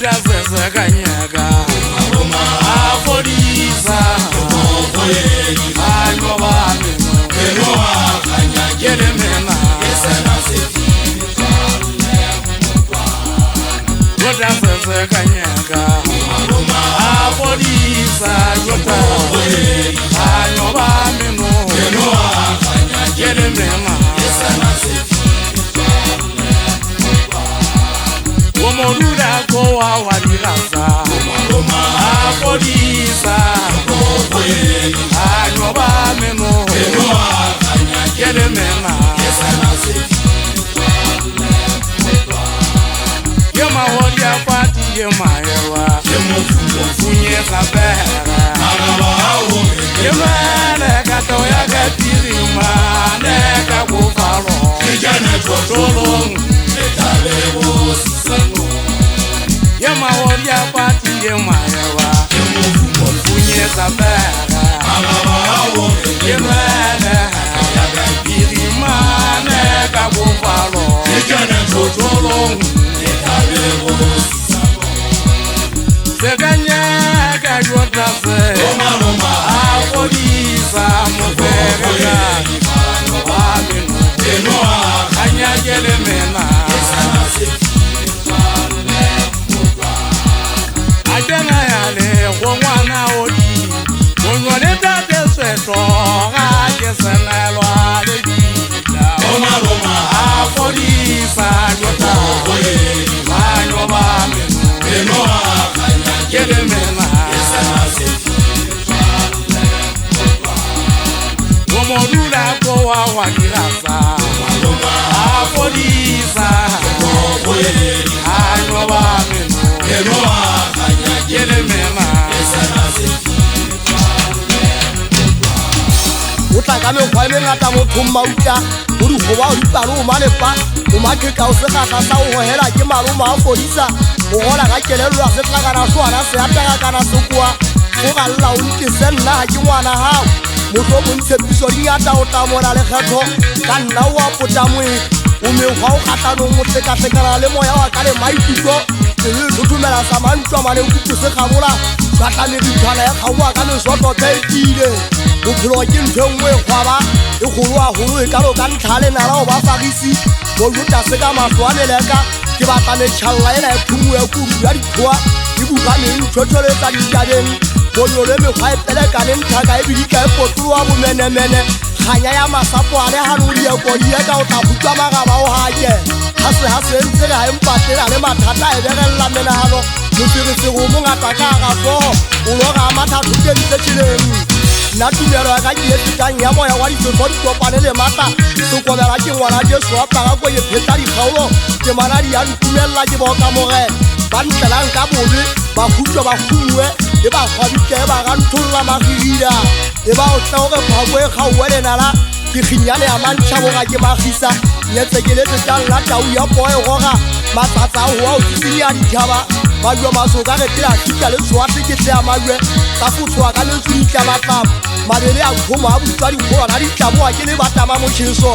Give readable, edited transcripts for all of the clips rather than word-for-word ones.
Udazeze kanyaka Afodiza Anyoba meno Yeremena Udazeze kanyaka Afodiza Anyoba meno Yeremena Omorura kowa wadirasa Afodiza Anyoba meno Yeremena Yema wodia pati yema ewa Funye kabera Yema neka toya katirima Neka kufalo Tolong Yema wodia pati yema ewa Funye kabera Yema neka katirima Neka kufalo Tolong Seganya kajota se Afodiza mubega Aminu Kanya Yeremena Ajana yale Wongwana odi Wongwane tate sweto Aje senelo adebida Afodiza jota Anyoba meno Yeremena Omorura kowa wadirasa Afodiza Anyoba meno Yeremena Utaka me kwa me ngata motho mauta uri goba uri palo o manepa o makeka o se ga sa o hela ke maloma Afodiza o gola ga kelelo ya se tlagana swana se ataka kana sokwa o ga lla o ntse senna ha ke ngwana hao motho mo ntsepiso di ngata o tamora le kgetho ka nna wa potamwe o me gwa o gatano mo teka le moya wa ka le maikutlo le thutumela sa mantwa mane o kutse kgabola batla le dithala ya kgawa ka le soto tsaitile o pholo ke ntengwe gwaba e golo a golo e kalo ka ntlhale nala o ba fagisi go yuta se ka maswane leka ke batla le tshalla ena e thumu ya kudu ya dithoa di bukane ntshotholetsa ditjabeng go yole me gwa e peleka le nthaka e bidika e potloa bomenemene ganya ya masapo a le hanodi ya kodi ya ka o tla butwa magaba o hake hase ntse ga empatela le mathata e begella menahano moferefego mongata ka ga soho o loga mathata ke ntse tshileng nna tumelo ya ka ke etsetang ya moya wa difefo di kopane le mata sekobela ke ngwana Jesu a paga ko e pheta dikgaolo ke manadi ya ntumelela ke bokamoge ba ntlelang ka bobe ba khutshwa ba khumwe e ba kgwabike ba ga ntholla magirida e ba o tla gore phako e kgauwelenala ke khinyane ya mantšhaboga ke magisa nyetse ke letse tang la tau ya poe goga matsatsa a hoa o tsitsinya dithaba majwe masoka ge tela thika le swate ke tlea majwe tsa fotshoa ka letswitla matlamo mabele a kgomo a butswa dikgolwana ditlamoa ke le batama motšheso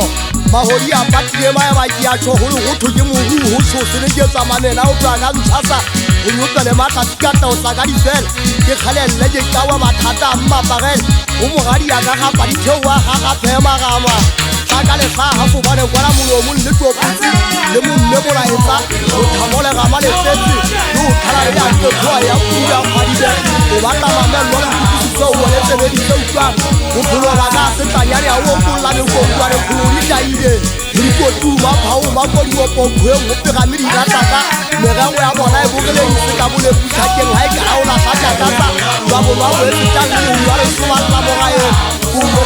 mahodi a patile maema ke a tšho go le gotho ke moru go tshoseleketsa manena o tla ka ntshasa go nyopele matlhatsi ka tao tla ka difela ke kgalelele ke kawa mathata a mmapagele go mogadi ya ka gapa ditheo wa gagaphemagama ka lefa hafobane kwala molomo le toputsi le momme molaetsa go thamolegama le tsetsi le go thala le ya tloa ya pula kgadile o batla mamello le kutlwisiso o le tsebeditse utlwang go pholola ka setlanyane ya o kolla le konkwa le pholo di taile dikotu maphao makodioponkgwe go pega medirataka merego ya bona e bokelengse ka boleputšhakeng ga e karaola gajakasa ba bonwa boetsetang le ua le sobalela mogaeng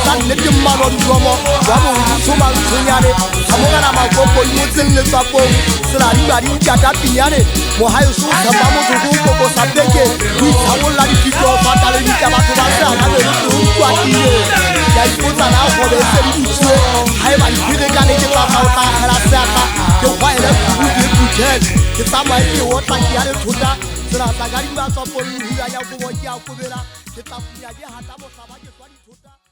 sa nnete mmano dilomo wa botsoma ntshonyane gamogana makoko imotseng letswapong seladima dinkata pinyane mogaeso o tshepa motho ko koko sa peke o itshagolola dipito fata le dika batho ba seaka berete o twatile ya ipotsana a gobe e se di utswe ga e ba dipirekane ke tsa o tla gela seaka ke kgwaele kudu ke puthele ke tsamaye ke otla ke ya lethota sela sa ka dimatswapong le hulanya kobo ke a kobela ke tla punya ke hata motlaba ke tswa dithota